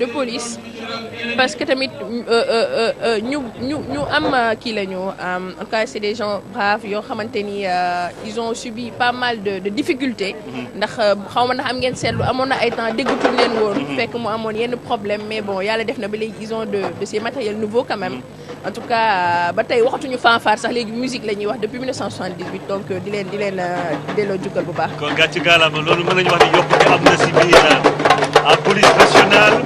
de police parce que tamit ñu am kii la ñu en tout cas c'est des gens braves yoo xamante ni ils ont subi pas mal de difficultés. ndax xaw ma ndax am ngeen seetlu amoon na ay temps déggatul leen woon. fekk mu amoon yenn problème mais bon yàlla def na ba léegi ils ont de ces matériels nouveaux quand même. en tout cas ba tey waxatuñu fanfare sax léegi musique la ñuy wax depuis 1978 donc di leen delloo jukkal bu baax. kon gàcce gaalaama loolu mën nañu wax ni yokkute am na si biir police nationale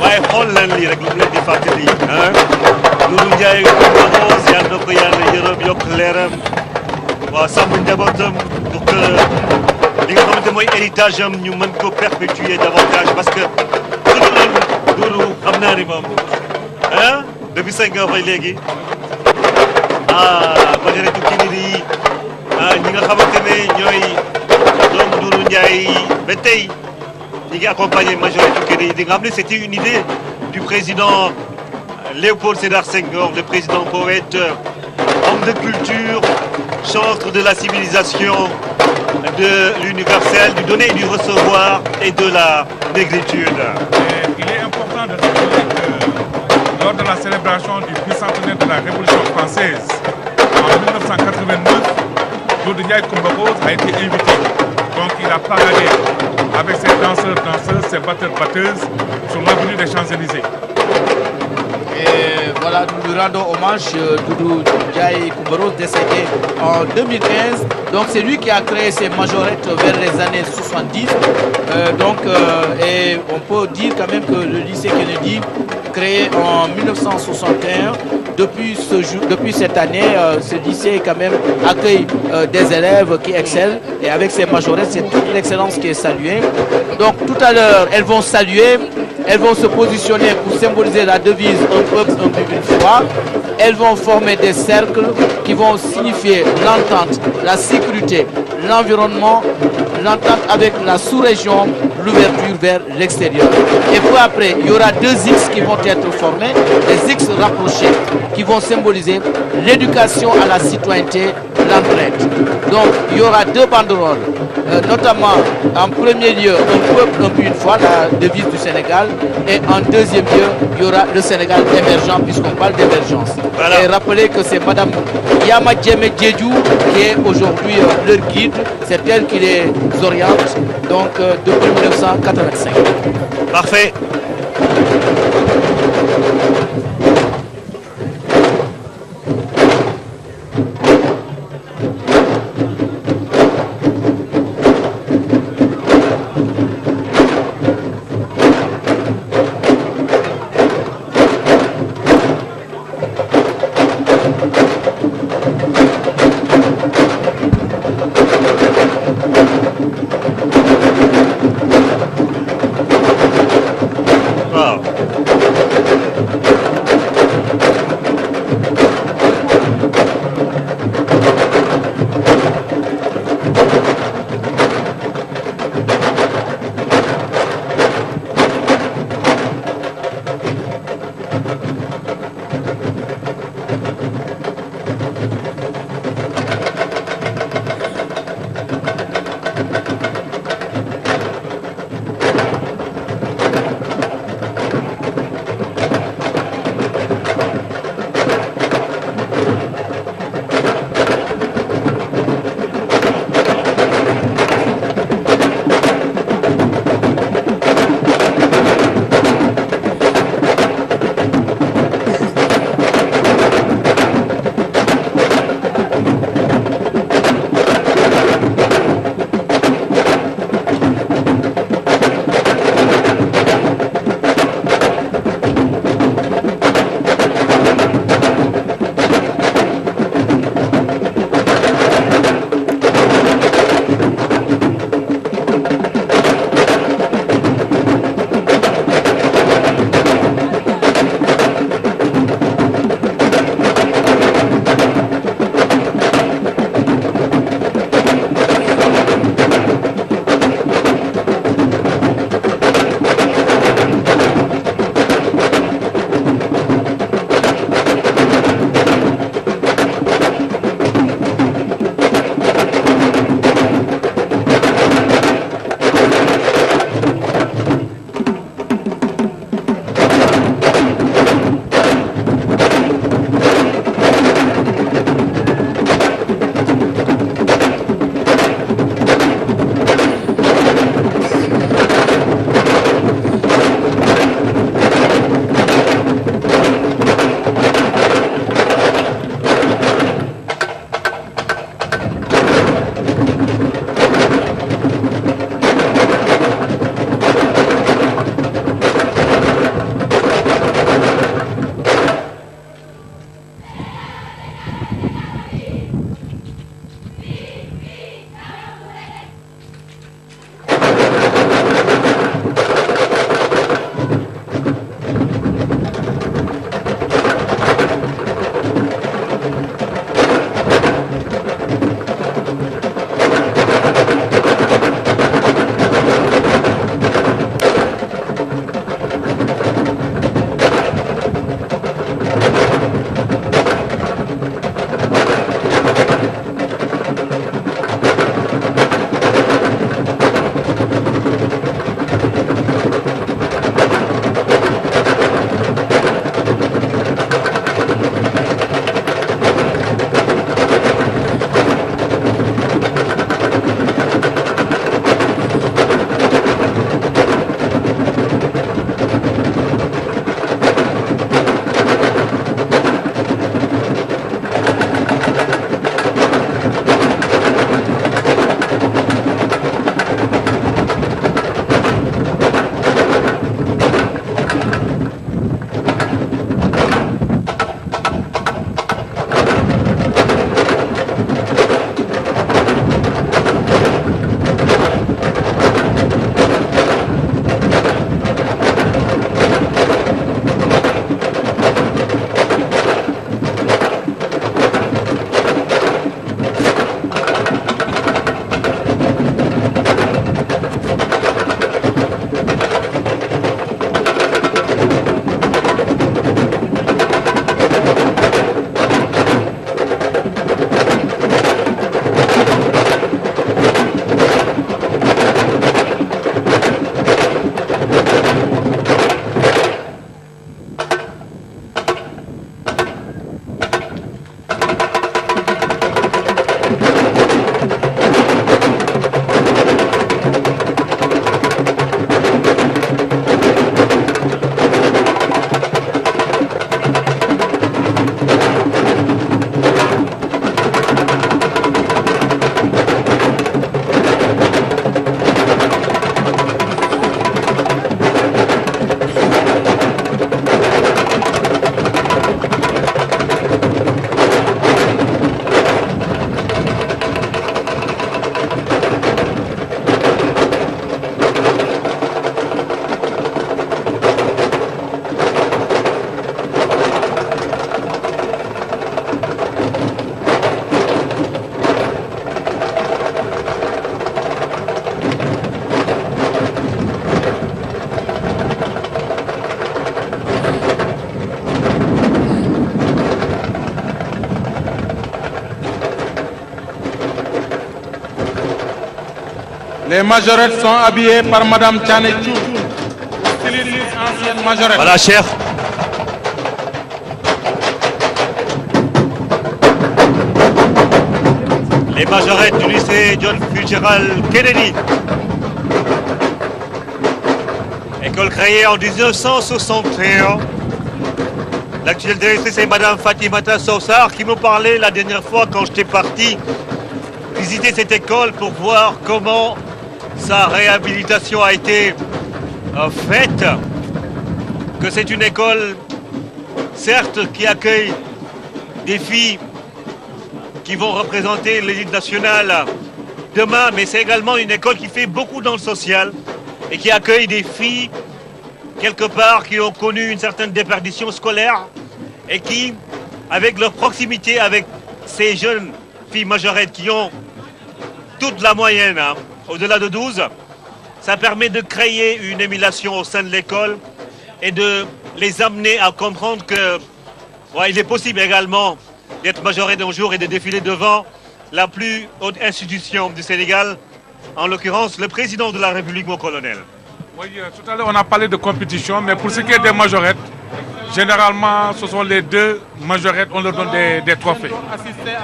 waaye xool leen lii rek lu mu leen di fàttali ah Doudou Ndiaye Rose yal na ko yàlla yërëm yokk leeram waaw sàmm njabootam pour que li nga xamante mooy héritage am ñu mën ko perpétuer davantage parce que Doudou xam naa ni moom ah depuis 5 ans ba léegi Majorette Kennedy ñi nga xamante ne ñooy doomu Doudou Ndiaye ba tey ñi ngi accompagné Majorette Kennedy di nga xam ne c'était une idée du président Léopold Sédar Senghor, le président poète, homme de culture, chantre de la civilisation, de l'universel, du donner et du recevoir et de la négritude. Et il est important de rappeler que lors de la célébration du bicentenaire de la Révolution française en 1989, Doudou Ndiaye Coumba Rose a été invité. Donc il a paradé avec ses danseurs, ses batteurs-batteuses sur l'avenue des Champs-Élysées. Et voilà, nous lui rendons hommage, Doudou Ndiaye Coumba Rose, décédé en 2015. Donc c'est lui qui a créé ces majorettes vers les années 70. Et on peut dire quand même que le lycée Kennedy, créé en 1961, depuis cette année, ce lycée quand même accueille des élèves qui excellent. Et avec ces majorettes, c'est toute l'excellence qui est saluée. Donc tout à l'heure, elles vont saluer. Elles vont se positionner pour symboliser la devise « Un peuple, un but, une foi ». Elles vont former des cercles qui vont signifier l'entente, la sécurité, l'environnement, l'entente avec la sous-région, l'ouverture vers l'extérieur. Et puis après, il y aura 2 X qui vont être formés, des X rapprochés, qui vont symboliser l'éducation à la citoyenneté, l'entraide. Donc il y aura 2 banderoles, notamment en premier lieu un peuple, un but, une foi, la devise du Sénégal, et en deuxième lieu il y aura le Sénégal émergent puisqu'on parle d'émergence. Voilà. Et rappelez que c'est Madame Yama Djemé Djedjou qui est aujourd'hui leur guide, c'est elle qui les oriente donc depuis 1985. Parfait. Wow. Les majorettes sont habillées par Madame Tchanechou, styliste ancienne majorette. Voilà, cher. Les majorettes du lycée John Fitzgerald Kennedy. École créée en 1961. L'actuelle directrice est Madame Fatimata Sorsar qui me parlait la dernière fois quand j'étais parti visiter cette école pour voir comment sa réhabilitation a été faite. Que c'est une école, certes, qui accueille des filles qui vont représenter l'élite nationale demain, mais c'est également une école qui fait beaucoup dans le social et qui accueille des filles, quelque part, qui ont connu une certaine déperdition scolaire et qui, avec leur proximité avec ces jeunes filles majorettes qui ont toute la moyenne, hein, au-delà de 12, ça permet de créer une émulation au sein de l'école et de les amener à comprendre que il est possible également d'être majorette d'un jour et de défiler devant la plus haute institution du Sénégal, en l'occurrence le président de la République, mon colonel. Oui, tout à l'heure on a parlé de compétition, mais pour ce qui est des majorettes, généralement ce sont les deux majorettes, on leur donne des trophées.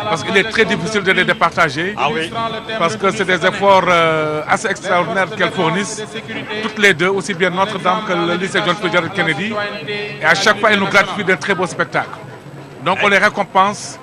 Parce qu'il est très difficile de les départager, parce que c'est des efforts assez extraordinaires qu'elles fournissent, toutes les deux, aussi bien Notre-Dame que le lycée John Fitzgerald Kennedy. Et à chaque fois, elles nous gratifient d'un très beau spectacle. Donc on les récompense